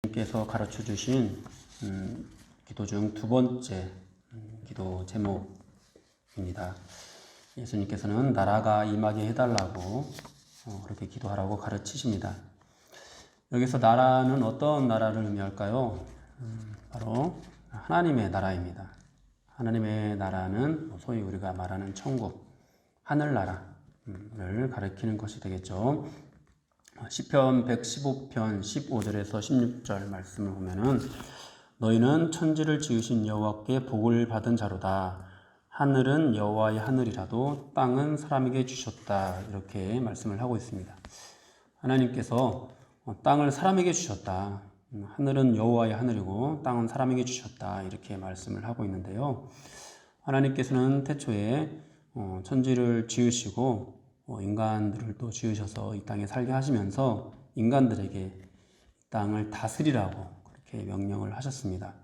께서 가르쳐 주신 기도 중 두 번째 기도 제목입니다. 예수님께서는 나라가 임하게 해달라고 그렇게 기도하라고 가르치십니다. 여기서 나라는 어떤 나라를 의미할까요? 바로 하나님의 나라입니다. 하나님의 나라는 소위 우리가 말하는 천국, 하늘나라를 가리키는 것이 되겠죠. 시편 115편 15절에서 16절 말씀을 보면은 너희는 천지를 지으신 여호와께 복을 받은 자로다. 하늘은 여호와의 하늘이라도 땅은 사람에게 주셨다. 이렇게 말씀을 하고 있습니다. 하나님께서 땅을 사람에게 주셨다. 하늘은 여호와의 하늘이고 땅은 사람에게 주셨다. 이렇게 말씀을 하고 있는데요. 하나님께서는 태초에 천지를 지으시고 인간들을 또 지으셔서 이 땅에 살게 하시면서 인간들에게 이 땅을 다스리라고 그렇게 명령을 하셨습니다.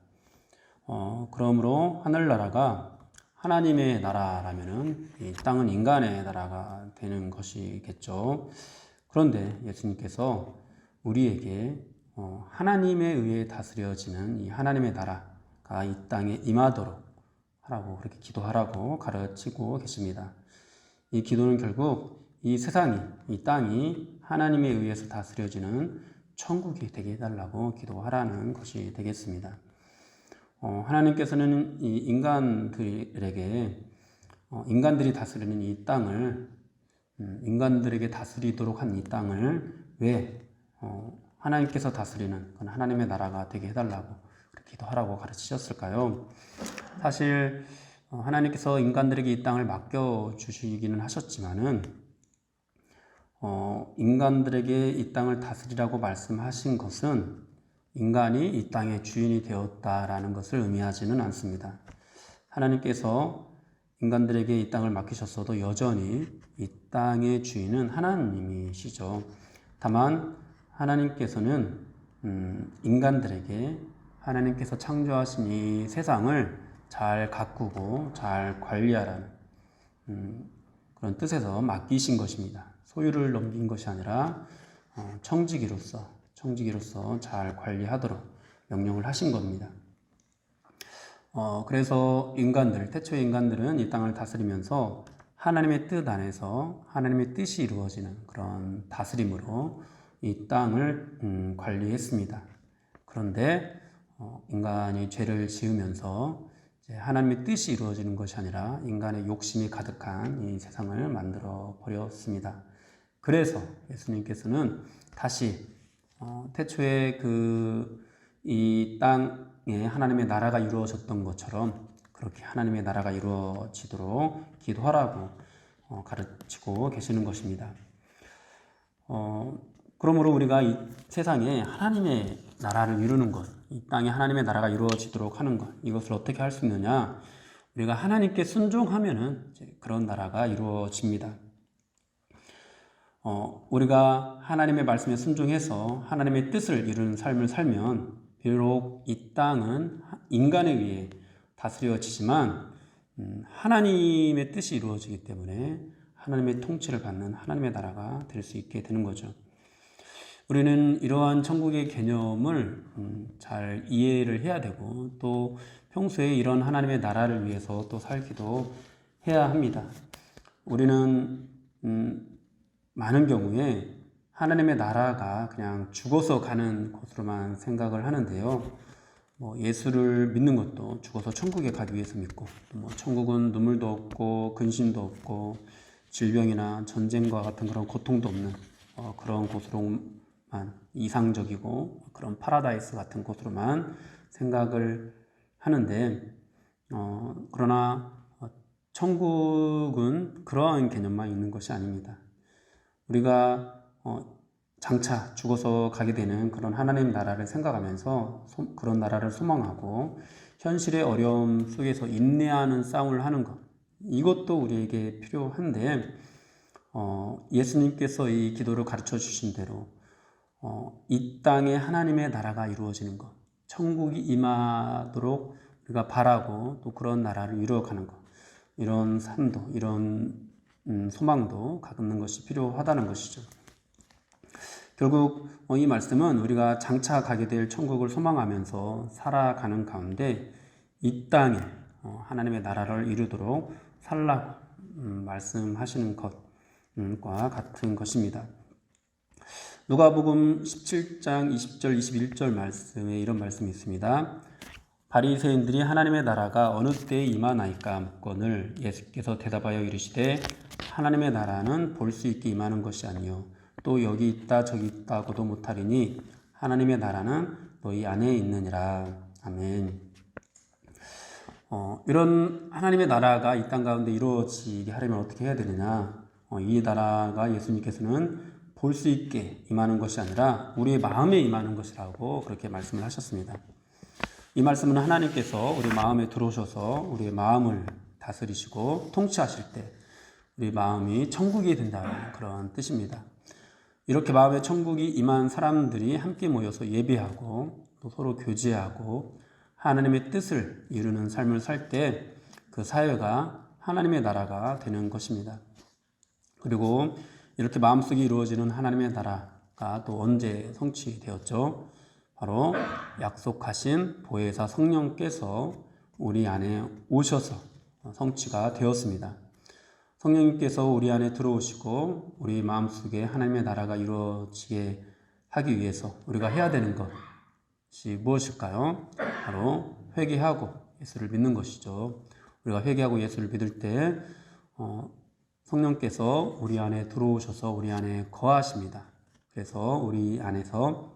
그러므로 하늘나라가 하나님의 나라라면은 이 땅은 인간의 나라가 되는 것이겠죠. 그런데 예수님께서 우리에게 하나님에 의해 다스려지는 이 하나님의 나라가 이 땅에 임하도록 하라고 그렇게 기도하라고 가르치고 계십니다. 이 기도는 결국 이 세상이, 이 땅이 하나님에 의해서 다스려지는 천국이 되게 해달라고 기도하라는 것이 되겠습니다. 하나님께서는 이 인간들에게 인간들이 다스리는 이 땅을 인간들에게 다스리도록 한 이 땅을 왜 하나님께서 다스리는 그건 하나님의 나라가 되게 해달라고 그렇게 기도하라고 가르치셨을까요? 사실 하나님께서 인간들에게 이 땅을 맡겨주시기는 하셨지만은, 인간들에게 이 땅을 다스리라고 말씀하신 것은 인간이 이 땅의 주인이 되었다라는 것을 의미하지는 않습니다. 하나님께서 인간들에게 이 땅을 맡기셨어도 여전히 이 땅의 주인은 하나님이시죠. 다만 하나님께서는 인간들에게 하나님께서 창조하신 이 세상을 잘 가꾸고 잘 관리하라는 그런 뜻에서 맡기신 것입니다. 소유를 넘긴 것이 아니라 청지기로서 잘 관리하도록 명령을 하신 겁니다. 그래서 태초의 인간들은 이 땅을 다스리면서 하나님의 뜻 안에서 하나님의 뜻이 이루어지는 그런 다스림으로 이 땅을 관리했습니다. 그런데 인간이 죄를 지으면서 하나님의 뜻이 이루어지는 것이 아니라 인간의 욕심이 가득한 이 세상을 만들어 버렸습니다. 그래서 예수님께서는 다시 태초에 이 땅에 하나님의 나라가 이루어졌던 것처럼 그렇게 하나님의 나라가 이루어지도록 기도하라고 가르치고 계시는 것입니다. 그러므로 우리가 이 세상에 하나님의 나라를 이루는 것, 이 땅에 하나님의 나라가 이루어지도록 하는 것, 이것을 어떻게 할 수 있느냐? 우리가 하나님께 순종하면은 그런 나라가 이루어집니다. 우리가 하나님의 말씀에 순종해서 하나님의 뜻을 이루는 삶을 살면 비록 이 땅은 인간에 의해 다스려지지만 하나님의 뜻이 이루어지기 때문에 하나님의 통치를 받는 하나님의 나라가 될 수 있게 되는 거죠. 우리는 이러한 천국의 개념을 잘 이해를 해야 되고 또 평소에 이런 하나님의 나라를 위해서 또 살기도 해야 합니다. 우리는 많은 경우에 하나님의 나라가 그냥 죽어서 가는 곳으로만 생각을 하는데요. 예수를 믿는 것도 죽어서 천국에 가기 위해서 믿고 천국은 눈물도 없고 근심도 없고 질병이나 전쟁과 같은 그런 고통도 없는 그런 곳으로만 이상적이고 그런 파라다이스 같은 곳으로만 생각을 하는데 그러나 천국은 그러한 개념만 있는 것이 아닙니다. 우리가 장차 죽어서 가게 되는 그런 하나님 나라를 생각하면서 그런 나라를 소망하고 현실의 어려움 속에서 인내하는 싸움을 하는 것, 이것도 우리에게 필요한데 예수님께서 이 기도를 가르쳐 주신 대로 이 땅에 하나님의 나라가 이루어지는 것, 천국이 임하도록 우리가 바라고 또 그런 나라를 이루어가는 것, 이런 삶도 이런 소망도 갖는 것이 필요하다는 것이죠. 결국 이 말씀은 우리가 장차 가게 될 천국을 소망하면서 살아가는 가운데 이 땅에 하나님의 나라를 이루도록 살라고 말씀하시는 것과 같은 것입니다. 누가복음 17장 20절 21절 말씀에 이런 말씀이 있습니다. 바리새인들이 하나님의 나라가 어느 때에 임하나이까 묻거늘 예수께서 대답하여 이르시되 하나님의 나라는 볼 수 있게 임하는 것이 아니요 또 여기 있다 저기 있다고도 못하리니 하나님의 나라는 너희 안에 있느니라. 아멘. 이런 하나님의 나라가 이 땅 가운데 이루어지게 하려면 어떻게 해야 되느냐? 이 나라가 예수님께서는 볼 수 있게 임하는 것이 아니라 우리의 마음에 임하는 것이라고 그렇게 말씀을 하셨습니다. 이 말씀은 하나님께서 우리 마음에 들어오셔서 우리의 마음을 다스리시고 통치하실 때 우리 마음이 천국이 된다는 그런 뜻입니다. 이렇게 마음에 천국이 임한 사람들이 함께 모여서 예배하고 또 서로 교제하고 하나님의 뜻을 이루는 삶을 살 때 그 사회가 하나님의 나라가 되는 것입니다. 그리고 이렇게 마음속에 이루어지는 하나님의 나라가 또 언제 성취되었죠? 바로 약속하신 보혜사 성령께서 우리 안에 오셔서 성취가 되었습니다. 성령님께서 우리 안에 들어오시고 우리 마음속에 하나님의 나라가 이루어지게 하기 위해서 우리가 해야 되는 것이 무엇일까요? 바로 회개하고 예수를 믿는 것이죠. 우리가 회개하고 예수를 믿을 때 성령께서 우리 안에 들어오셔서 우리 안에 거하십니다. 그래서 우리 안에서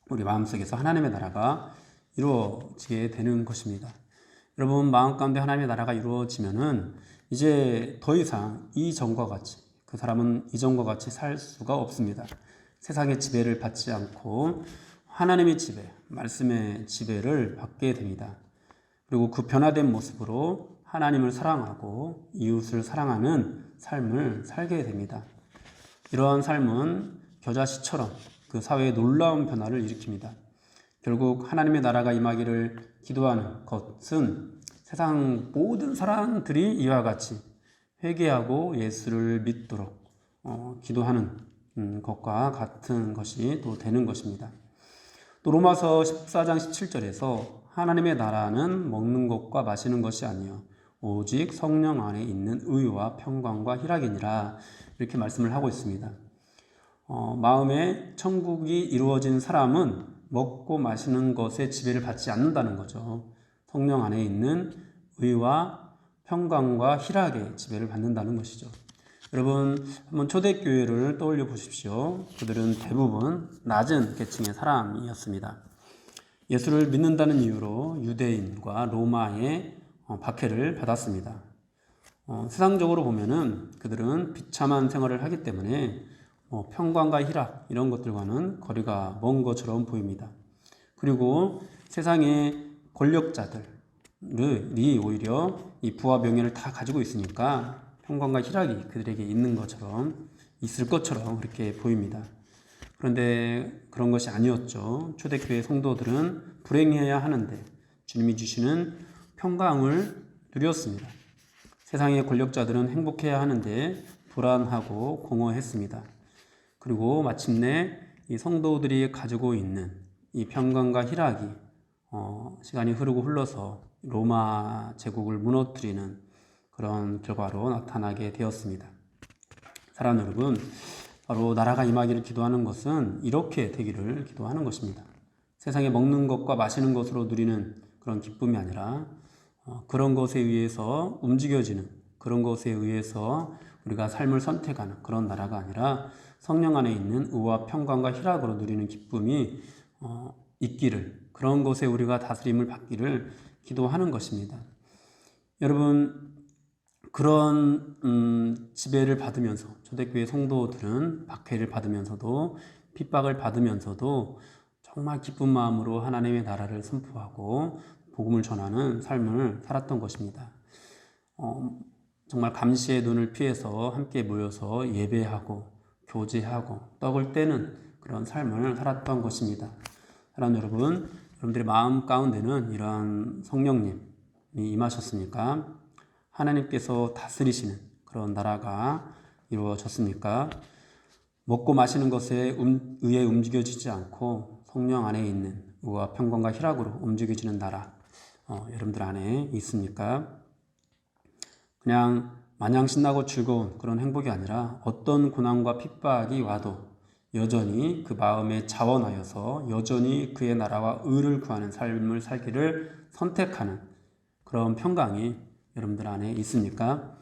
우리 마음속에서 하나님의 나라가 이루어지게 되는 것입니다. 여러분 마음 가운데 하나님의 나라가 이루어지면은 이제 더 이상 이전과 같이 그 사람은 이전과 같이 살 수가 없습니다. 세상의 지배를 받지 않고 하나님의 지배, 말씀의 지배를 받게 됩니다. 그리고 그 변화된 모습으로 하나님을 사랑하고 이웃을 사랑하는 삶을 살게 됩니다. 이러한 삶은 겨자씨처럼 그 사회에 놀라운 변화를 일으킵니다. 결국 하나님의 나라가 임하기를 기도하는 것은 세상 모든 사람들이 이와 같이 회개하고 예수를 믿도록 기도하는 것과 같은 것이 또 되는 것입니다. 또 로마서 14장 17절에서 하나님의 나라는 먹는 것과 마시는 것이 아니요 오직 성령 안에 있는 의와 평강과 희락이니라 이렇게 말씀을 하고 있습니다. 마음에 천국이 이루어진 사람은 먹고 마시는 것에 지배를 받지 않는다는 거죠. 성령 안에 있는 의와 평강과 희락의 지배를 받는다는 것이죠. 여러분 한번 초대교회를 떠올려 보십시오. 그들은 대부분 낮은 계층의 사람이었습니다. 예수를 믿는다는 이유로 유대인과 로마의 박해를 받았습니다. 세상적으로 보면은 그들은 비참한 생활을 하기 때문에 평강과 희락 이런 것들과는 거리가 먼 것처럼 보입니다. 그리고 세상의 권력자들이 오히려 이 부와 명예를 다 가지고 있으니까 평강과 희락이 그들에게 있는 것처럼 있을 것처럼 그렇게 보입니다. 그런데 그런 것이 아니었죠. 초대교회 성도들은 불행해야 하는데 주님이 주시는 평강을 누렸습니다. 세상의 권력자들은 행복해야 하는데 불안하고 공허했습니다. 그리고 마침내 이 성도들이 가지고 있는 이 평강과 희락이 시간이 흐르고 흘러서 로마 제국을 무너뜨리는 그런 결과로 나타나게 되었습니다. 사랑하는 여러분, 바로 나라가 임하기를 기도하는 것은 이렇게 되기를 기도하는 것입니다. 세상에 먹는 것과 마시는 것으로 누리는 그런 기쁨이 아니라 그런 것에 의해서 움직여지는 그런 것에 의해서 우리가 삶을 선택하는 그런 나라가 아니라 성령 안에 있는 의와 평강과 희락으로 누리는 기쁨이 있기를 그런 것에 우리가 다스림을 받기를 기도하는 것입니다. 여러분 그런 지배를 받으면서 초대교회 성도들은 박해를 받으면서도 핍박을 받으면서도 정말 기쁜 마음으로 하나님의 나라를 선포하고 복음을 전하는 삶을 살았던 것입니다. 정말 감시의 눈을 피해서 함께 모여서 예배하고 교제하고 떡을 떼는 그런 삶을 살았던 것입니다. 사랑하는 여러분, 여러분들의 마음 가운데는 이러한 성령님이 임하셨습니까? 하나님께서 다스리시는 그런 나라가 이루어졌습니까? 먹고 마시는 것에 의해 움직여지지 않고 성령 안에 있는 의와 평강과 희락으로 움직여지는 나라, 여러분들 안에 있습니까? 그냥 마냥 신나고 즐거운 그런 행복이 아니라 어떤 고난과 핍박이 와도 여전히 그 마음에 자원하여서 여전히 그의 나라와 의를 구하는 삶을 살기를 선택하는 그런 평강이 여러분들 안에 있습니까?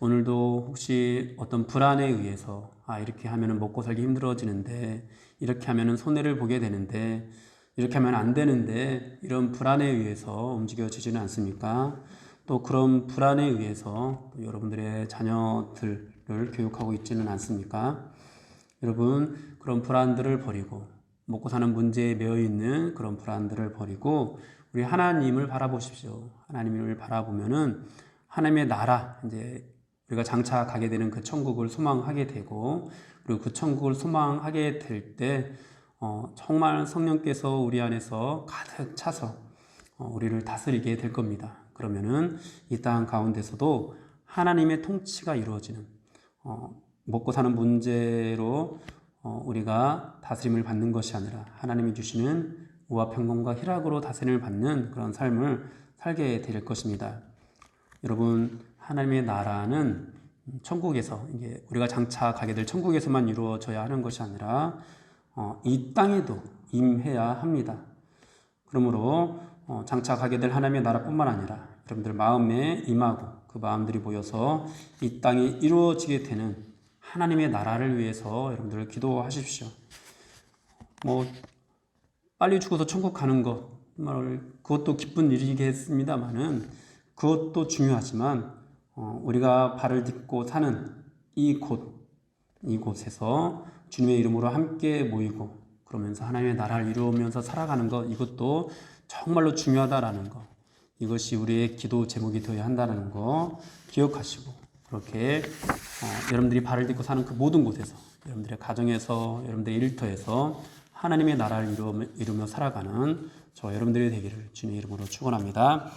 오늘도 혹시 어떤 불안에 의해서 이렇게 하면 먹고 살기 힘들어지는데, 이렇게 하면 손해를 보게 되는데, 이렇게 하면 안 되는데, 이런 불안에 의해서 움직여지지는 않습니까? 또 그런 불안에 의해서 또 여러분들의 자녀들을 교육하고 있지는 않습니까? 여러분, 그런 불안들을 버리고 먹고 사는 문제에 매여 있는 그런 불안들을 버리고 우리 하나님을 바라보십시오. 하나님을 바라보면은 하나님의 나라, 이제 우리가 장차 가게 되는 그 천국을 소망하게 되고, 그리고 그 천국을 소망하게 될 때 정말 성령께서 우리 안에서 가득 차서 우리를 다스리게 될 겁니다. 그러면은 이 땅 가운데서도 하나님의 통치가 이루어지는, 먹고 사는 문제로 우리가 다스림을 받는 것이 아니라 하나님이 주시는 의와 평강과 희락으로 다스림을 받는 그런 삶을 살게 될 것입니다. 여러분, 하나님의 나라는 천국에서, 이게 우리가 장차 가게 될 천국에서만 이루어져야 하는 것이 아니라 이 땅에도 임해야 합니다. 그러므로 장차 가게 될 하나님의 나라뿐만 아니라 여러분들 마음에 임하고 그 마음들이 모여서 이 땅에 이루어지게 되는 하나님의 나라를 위해서 여러분들 기도하십시오. 빨리 죽어서 천국 가는 것, 그것도 기쁜 일이겠습니다만은 그것도 중요하지만 우리가 발을 딛고 사는 이곳에서 주님의 이름으로 함께 모이고 그러면서 하나님의 나라를 이루면서 살아가는 것, 이것도 정말로 중요하다라는 것, 이것이 우리의 기도 제목이 되어야 한다는 거 기억하시고, 그렇게 여러분들이 발을 딛고 사는 그 모든 곳에서, 여러분들의 가정에서, 여러분들의 일터에서 하나님의 나라를 이루며 살아가는 저 여러분들이 되기를 주님의 이름으로 축원합니다.